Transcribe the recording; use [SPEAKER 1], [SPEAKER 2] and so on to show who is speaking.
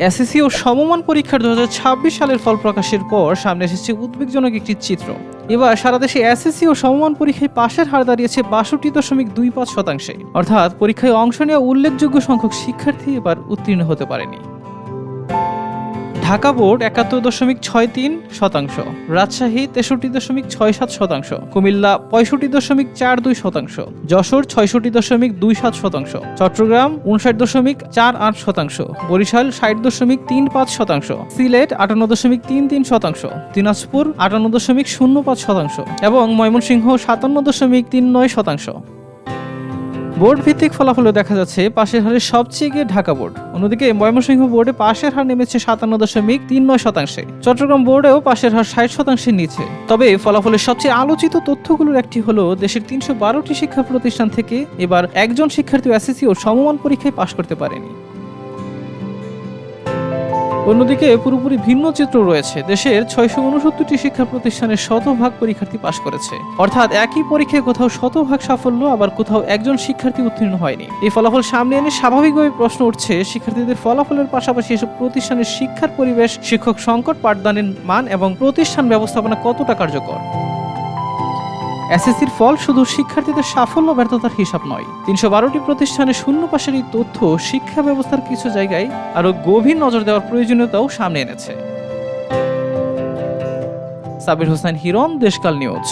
[SPEAKER 1] SSC ও সমমান পরীক্ষার 2026 সালের ফল প্রকাশের পর সামনে এসেছে উদ্বেগজনক একটি চিত্র। এবার সারা দেশে এসএসসি ও সমমান পরীক্ষায় পাশের হার দাঁড়িয়েছে 62.25%। অর্থাৎ পরীক্ষায় অংশ নেওয়া উল্লেখযোগ্য সংখ্যক শিক্ষার্থী এবার উত্তীর্ণ হতে পারেনি। ঢাকা বোর্ড 71.63%, রাজশাহী 63.67%, কুমিল্লা 65.42%, যশোর 66.27%, চট্টগ্রাম 59.48%, বরিশাল 60.35%, সিলেট 58.33%, দিনাজপুর 58.05% এবং ময়মনসিংহ 57.39%। বোর্ড ভিত্তিক ফলাফলে দেখা যাচ্ছে পাশের হারে সবচেয়ে এগিয়ে ঢাকা বোর্ড। অন্যদিকে ময়মনসিংহ বোর্ডে পাশের হার নেমেছে 57.39%। চট্টগ্রাম বোর্ডেও পাশের হার 60%-এর নিচে। তবে ফলাফলের সবচেয়ে আলোচিত তথ্যগুলোর একটি হলো দেশের 312টি শিক্ষা প্রতিষ্ঠান থেকে এবার একজন শিক্ষার্থী এসএসসি ও সমমান পরীক্ষায় পাশ করতে পারেনি। অন্যদিকে পুরোপুরি ভিন্ন চিত্র রয়েছে। দেশের 669টি শিক্ষা প্রতিষ্ঠানের শতভাগ পরীক্ষার্থী পাশ করেছে। অর্থাৎ একই পরীক্ষায় কোথাও শতভাগ সাফল্য, আবার কোথাও একজন শিক্ষার্থী উত্তীর্ণ হয়নি। এই ফলাফল সামনে এনে স্বাভাবিকভাবে প্রশ্ন উঠছে, শিক্ষার্থীদের ফলাফলের পাশাপাশি এসব প্রতিষ্ঠানের শিক্ষার পরিবেশ, শিক্ষক সংকট, পাঠদানের মান এবং প্রতিষ্ঠান ব্যবস্থাপনা কতটা কার্যকর। এসএসসির ফল শুধু শিক্ষার্থীদের সাফল্য ব্যর্থতার হিসাব নয়। 312টি প্রতিষ্ঠানে শূন্য পাশের এই তথ্য শিক্ষা ব্যবস্থার কিছু জায়গায় আরো গভীর নজর দেওয়ার প্রয়োজনীয়তাও সামনে এনেছে। সাবির হোসেন হিরণ, দেশকাল নিউজ।